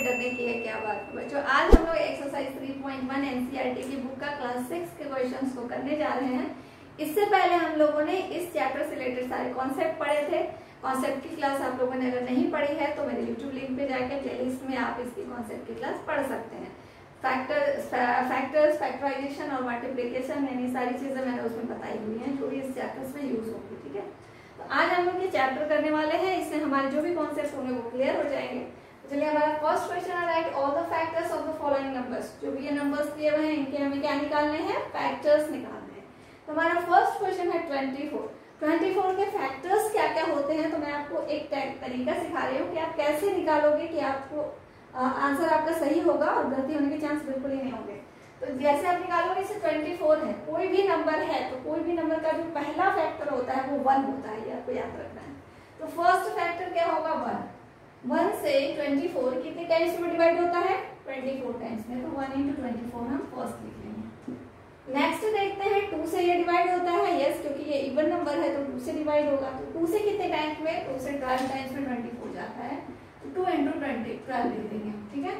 डरने की है, क्या बात है बच्चों। आज हम लोग एक्सरसाइज 3.1 एनसीईआरटी की बुक का क्लास 6 के क्वेश्चंस को करने जा रहे हैं। इससे पहले हम लोगों ने इस चैप्टर से रिलेटेड सारे कॉन्सेप्ट पढ़े थे। कॉन्सेप्ट की क्लास आप लोगों ने अगर नहीं पढ़ी है तो मेरे यूट्यूब लिंक पे जाकर प्लेलिस्ट में आप इसकी कॉन्सेप्ट की क्लास पढ़ सकते हैं। फैक्टर्स, फैक्टराइजेशन और मल्टीप्लिकेशन, यानी सारी चीजें मैंने उसमें बताई हुई हैं जो भी इस चैप्टर में यूज होगी। ठीक है, तो आज हम लोग ये चैप्टर करने वाले हैं, इससे हमारे जो भी कॉन्सेप्ट होंगे वो क्लियर हो जाएंगे। चलिए, हमारा फर्स्ट क्वेश्चन है, right all the factors of the following numbers. जो भी ये नंबर्स दिए हुए हैं इनके हमें क्या निकालने हैं, फैक्टर्स निकालने हैं। तो हमारा फर्स्ट क्वेश्चन है 24 के फैक्टर्स क्या क्या होते हैं। तो मैं आपको एक तरीका सिखा रही हूँ कि आप कैसे निकालोगे कि आपको आंसर आपका सही होगा और गलती होने के चांस बिल्कुल ही नहीं होंगे। तो जैसे आप निकालोगे, इसे 24 है, कोई भी नंबर है तो कोई भी नंबर का जो पहला फैक्टर होता है वो 1 होता है, ये आपको याद रखना है। तो फर्स्ट फैक्टर क्या होगा, 1 से 24 कितने टाइम्स में डिवाइड होता है, 24 टाइम्स में। तो 1 × 24 हम फर्स्ट लिख लेंगे। नेक्स्ट देखते हैं 2 से ये डिवाइड होता है, यस, क्योंकि ये इवन नंबर है तो 2 से डिवाइड होगा। तो 2 से कितने टाइम्स में, 2 से 12 टाइम्स में 24 जाता है, तो 2 × 20 12 लिख देंगे। ठीक है,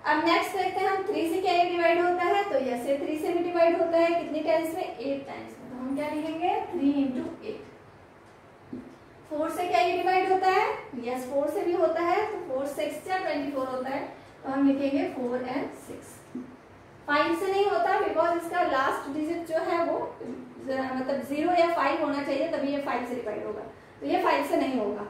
अब नेक्स्ट देखते हैं हम 3 से क्या ये डिवाइड होता है। तो यस, 3 से भी डिवाइड होता है, कितने टाइम्स में, 8 टाइम्स में। तो हम क्या लिखेंगे, 3 × 8। 4 से क्या ये डिवाइड होता है, यस 4 से भी होता है, तो 4 6 या 24 होता है, तो हम लिखेंगे 4 और 6। 5 से नहीं होता बिकॉज इसका लास्ट डिजिट जो है वो मतलब 0 या 5 होना चाहिए, तभी ये 5 से डिवाइड होगा। तो ये 5 से नहीं होगा।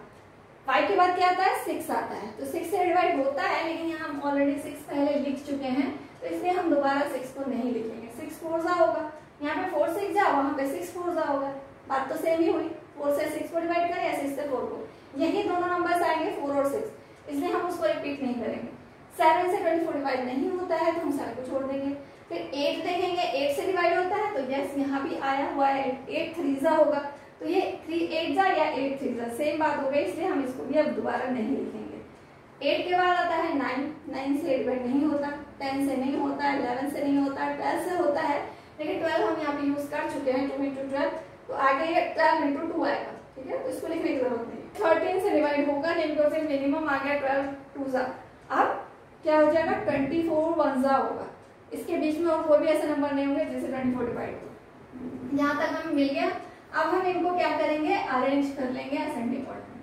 5 के बाद क्या आता है, 6 आता है। तो 6 से डिवाइड होता है, लेकिन यहाँ हम ऑलरेडी 6 पहले लिख चुके हैं, तो इसलिए हम दोबारा 6 को नहीं लिखेंगे। 6 4 जा होगा, यहाँ पे 4 6 जा, वहां पे 6 4 जा होगा। बात तो सेम ही हुई, 4 से 6 को डिवाइड करें या 6 से 4 को, यही दोनों नंबर्स आएंगे 4 और 6, इसलिए हम उसको रिपीट नहीं करेंगे। 7 से 24 डिवाइड नहीं होता है, तो हम 7 को छोड़ देंगे। फिर 8 देखेंगे, 8 से डिवाइड होता है, तो यस यहाँ भी आया हुआ है, 8 3 जा होगा, तो ये 3 8 जा या 8 3 जा, सेम बात हो गई, इसलिए हम इसको भी अब दोबारा नहीं लिखेंगे। 8 के बाद आता है 9 से डिवाइड नहीं होता, 10 से नहीं होता, 11 से नहीं होता, 12 से होता है, लेकिन 12 हम यहाँ पे यूज कर चुके हैं, 2 × 12, तो आगे ये 12 × 2 आएगा। ठीक है, तो इसको लिखने की जरूरत नहीं। 13 से डिवाइड होगा नहीं, बिकॉज मिनिमम आ गया 12 2 जा। अब क्या हो जाएगा, 24 1 जा होगा। इसके बीच में और कोई भी ऐसे नंबर नहीं होंगे जिससे 24 डिवाइड हो। यहाँ तक हमें मिल गया। अब हम इनको क्या करेंगे, अरेंज कर लेंगे असेंडिंग ऑर्डर में।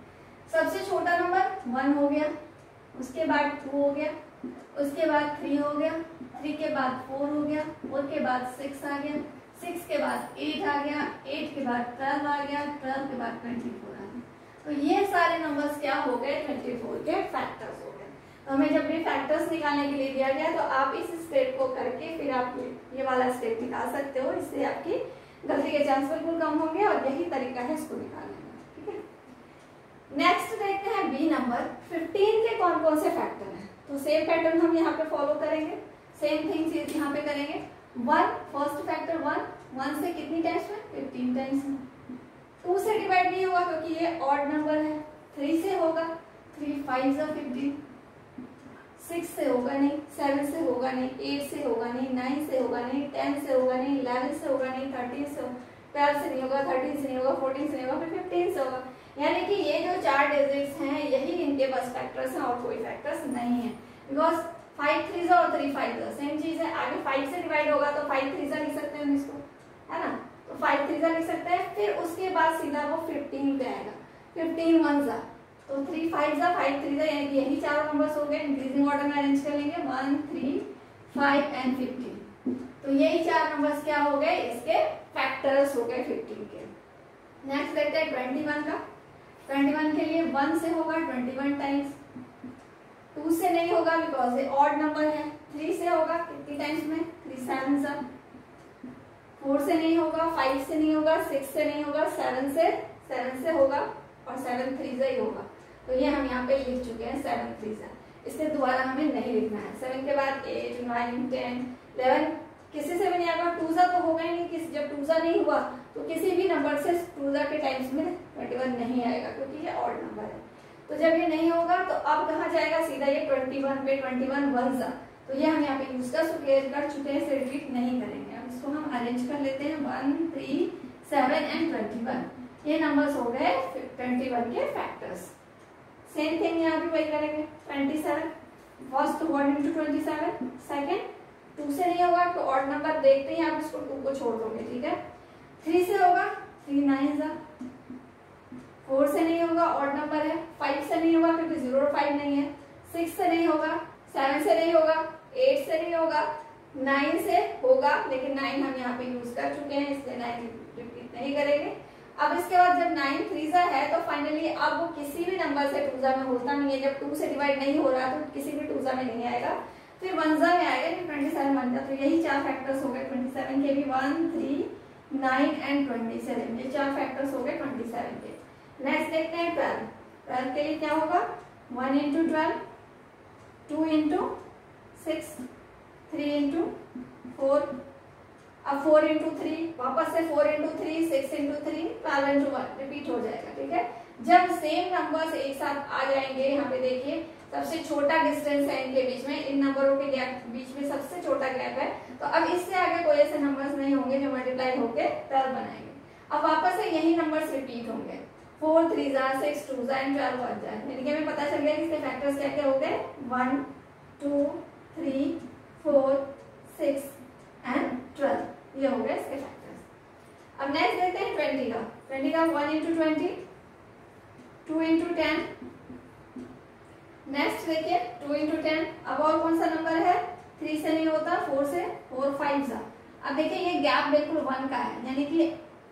सबसे छोटा नंबर 1 हो गया, उसके बाद 2 हो गया, उसके बाद 3 हो गया, 3 के बाद 4 हो गया, 4 के बाद 6 आ गया, 6 के बाद 8 आ गया, 8 के बाद 12 आ गया, 12 के बाद 24 आ गया। तो ये सारे नंबर्स क्या हो गए, 24 के फैक्टर्स हो गए। तो हमें जब भी फैक्टर्स निकालने के लिए दिया गया, तो आप इस स्टेप को करके फिर आप ये वाला स्टेप निकाल सकते हो, इससे आपकी गलती के चांस बिल्कुल कम होंगे, और यही तरीका है इसको निकालने का। ठीक है, नेक्स्ट देखते हैं बी नंबर 15 के कौन कौन से फैक्टर हैं। तो सेम पैटर्न हम यहाँ पे फॉलो करेंगे, सेम थिंग चीज यहाँ पे करेंगे। 1 फर्स्ट फैक्टर 1 से कितनी टाइम्स में, 15 टाइम्स में। 2 से डिवाइड नहीं होगा क्योंकि ये ऑड नंबर है। 3 से होगा, 3 5 जा 15। 6 से होगा नहीं, 7 से होगा नहीं, 8 से होगा नहीं, 9 से होगा नहीं, 10 से होगा नहीं, 11 से होगा नहीं, 13 से, 12 से नहीं होगा, 13 से नहीं होगा, 14 से नहीं होगा, फिर 15 से होगा। यानी कि ये जो 4 डिजिट्स हैं यही इनके बस फैक्टर्स हैं और कोई फैक्टर्स नहीं है। बिकॉज 5 3 जा और 3 5 जा सेम चीज है। आगे 5 से डिवाइड होगा तो 5 3 जा लिख सकते हैं इसको, है ना, तो 5 3 जा लिख सकते हैं। फिर उसके बाद सीधा वो 15 पे आएगा, 15 1 जा, तो 3 5 जा 5 3 जा, यानी कि यही 4 नंबर्स हो गए। इंक्रीजिंग ऑर्डर में अरेंज कर लेंगे, 1 3 5 एंड 15। तो यही 4 नंबर्स क्या हो गए, इसके फैक्टर्स हो गए 15 के। नेक्स्ट देखते हैं 21 का। 21 के लिए 1 से होगा 21 टाइम्स, 2 से नहीं होगा बिकॉज ये ऑड नंबर है। 3 से होगा कितनी टाइम्स में, 3 7 जा। 4 से नहीं होगा, 5 से नहीं होगा, 6 से नहीं होगा, 7 से होगा, और 7 3 जा ही होगा। तो ये हम यहाँ पे लिख चुके हैं 7 3 जा, इसलिए दोबारा हमें नहीं लिखना है। 7 के बाद 8 9 10 11 किसी से भी नहीं आएगा। 2 जा तो होगा ही नहीं, जब 2 जा नहीं हुआ तो किसी भी नंबर से 2 जा के टाइम्स में 21 नहीं आएगा, क्योंकि ये ऑड नंबर है। तो जब ये नहीं होगा तो अब कहाँ जाएगा, सीधा ये 21 पे 21 1 जा। तो ये हम यहाँ पे यूज कर चुके हैं, इसे रिपीट नहीं करेंगे। अब इसको हम अरेंज कर लेते हैं, 1 3 7 एंड 21। ये नंबर्स हो गए 21 के फैक्टर्स। सेम थिंग यहाँ भी वही करेंगे, 27 फर्स्ट 1 into 27, सेकेंड 2 से नहीं होगा तो ऑड नंबर देखते ही आप इसको 2 को छोड़ दोगे, ठीक है। 3 से होगा, 3 9 जा। 4 से नहीं होगा, ऑड नंबर है। 5 से नहीं होगा क्योंकि 0 और 5 नहीं है। 6 से नहीं होगा, 7 से नहीं होगा, 8 से नहीं होगा, 9 से होगा लेकिन 9 हम यहाँ पे यूज कर चुके हैं इसलिए 9 रिपीट नहीं करेंगे। अब इसके बाद जब 9 3 है तो फाइनली अब वो किसी भी नंबर से 2 में होता नहीं है। जब 2 से डिवाइड नहीं हो रहा तो किसी भी 2 में नहीं आएगा, फिर 1 में आएगा, फिर 27 बन जाता। तो यही 4 फैक्टर्स हो गए 27 के भी, 1 3 9 एंड 27। ये 4 फैक्टर्स हो गए 27 के। नेक्स्ट देखते हैं 12। 12 के लिए क्या होगा, 1 into 12, 2 into 6, 3 into 4, अब 4 into 3, वापस से 4 into 3, 6 into 3, 12 into 1 रिपीट हो जाएगा, ठीक है। जब सेम नंबर्स एक साथ आ जाएंगे, यहाँ पे देखिए सबसे छोटा डिस्टेंस है इनके बीच में, इन नंबरों के गैप बीच में सबसे छोटा गैप है, तो अब इससे आगे कोई ऐसे नंबर्स नहीं होंगे जो मल्टीप्लाई होके 12 बनाएंगे। अब वापस से यही नंबर्स रिपीट होंगे, 4 3 6 2 एंड 12 बन जाए, यानी कि हमें पता चल गया कि इसके फैक्टर्स क्या क्या हो गए, 1 2 3 4 6 एंड 12, ये हो गए इसके फैक्टर्स। अब नेक्स्ट देखते हैं 20 का। 20 का 1 into 20, 2 into 10। नेक्स्ट देखिए 2 into 10। अब और कौन सा नंबर है, 3 से नहीं होता, 4 से, 4 5 सा। अब देखिए ये गैप बिल्कुल 1 का है, यानी कि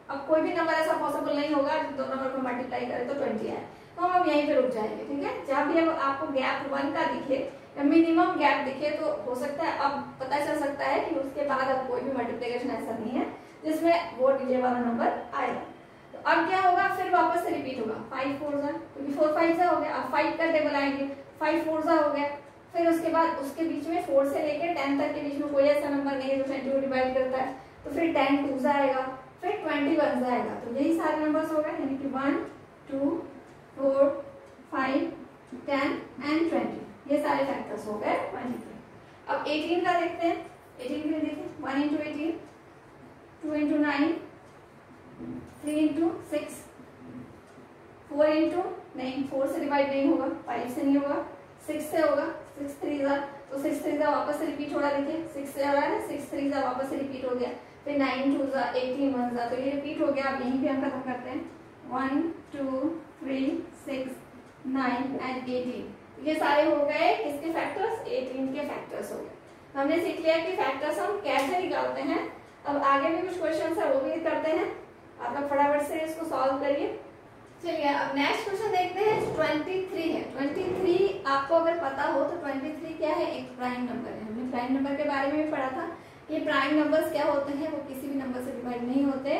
अब कोई भी नंबर ऐसा पॉसिबल नहीं होगा जो दो नंबर को मल्टीप्लाई करे तो 20 आए, तो हम अब यहीं पे रुक जाएंगे, ठीक है। जब भी अब आपको गैप 1 का दिखे या मिनिमम गैप दिखे तो हो सकता है अब पता चल सकता है कि उसके बाद अब कोई भी मल्टीप्लिकेशन ऐसा नहीं है जिसमें वो ये वाला नंबर आएगा। तो अब क्या होगा, फिर वापस से रिपीट होगा, 5 4 जा, क्योंकि 4 5 जा हो गया। अब 5 का टेबल आएंगे, 5 4 जा हो गया। फिर उसके बाद उसके बीच में 4 से लेकर 10 तक के बीच में कोई ऐसा नंबर नहीं है जो 20 को डिवाइड करता है, तो फिर 10 2 जा आएगा, फिर 21 जाएगा। तो यही सारे नंबर्स हो गए, यानी कि 1 2 4 5 10 एंड 20, ये सारे फैक्टर्स हो गए 23। अब 18 का देखते हैं। 18 के लिए देखिए 1 into 18, 2 into 9, 3 into 6, 4 into नहीं, 4 से डिवाइड नहीं होगा, 5 से नहीं होगा, 6 से होगा, 6 3 जा, तो 6 3 जा वापस से रिपीट हो रहा है, देखिए 6 से हो रहा है, 6 3 जा वापस से रिपीट हो गया, फिर 9 2 जा, 18 1 जा, तो ये रिपीट हो गया। अब यहीं पे हम खत्म करते हैं, 1 2 3 6 9 एंड 18, ये सारे हो गए किसके फैक्टर्स, 18 के फैक्टर्स हो गए। हमने सीख लिया कि फैक्टर्स हम कैसे निकालते हैं। अब आगे भी कुछ क्वेश्चन है वो भी करते हैं, आप लोग फटाफट से इसको सॉल्व करिए। चलिए अब नेक्स्ट क्वेश्चन देखते हैं, 23 है। 23 आपको अगर पता हो तो 23 क्या है, एक प्राइम नंबर है। हमने प्राइम नंबर के बारे में भी पढ़ा था, ये प्राइम नंबर्स क्या होते हैं, वो किसी भी नंबर से डिवाइड नहीं होते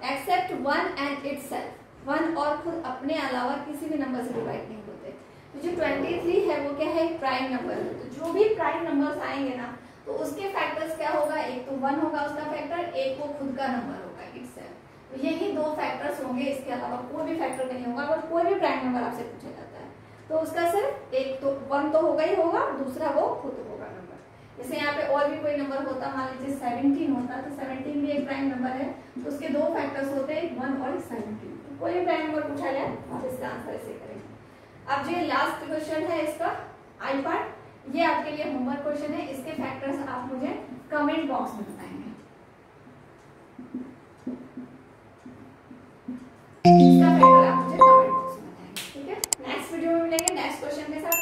एक्सेप्ट 1 एंड इटसेल्फ, 1 और खुद अपने अलावा किसी भी नंबर से डिवाइड नहीं होते। तो जो 23 है वो क्या है, एक प्राइम नंबर है। तो जो भी प्राइम नंबर्स आएंगे ना तो उसके फैक्टर्स क्या होगा, एक तो 1 होगा उसका फैक्टर, एक वो खुद का नंबर होगा इटसेल्फ। तो यही दो फैक्टर्स होंगे, इसके अलावा कोई भी फैक्टर नहीं होगा। अगर कोई भी प्राइम नंबर आपसे पूछा जाता है तो उसका सिर्फ एक तो 1 तो होगा ही होगा, दूसरा वो खुद होगा नंबर। जैसे यहाँ पे और भी कोई नंबर होता, मान लीजिए 17 होता, तो 17 भी एक प्राइम नंबर है, तो उसके दो फैक्टर्स होते हैं, 1 और 17। तो कोई भी प्राइम नंबर पूछा जाए आप इसका आंसर ऐसे करेंगे। अब जो लास्ट क्वेश्चन है इसका आई पार्ट, ये आपके लिए होमवर्क क्वेश्चन है, इसके फैक्टर्स आप मुझे कमेंट बॉक्स में बताएंगे। इसका फैक्टर आप मुझे कमेंट बॉक्स में बताएंगे, ठीक है। नेक्स्ट वीडियो में मिलेंगे नेक्स्ट क्वेश्चन के साथ।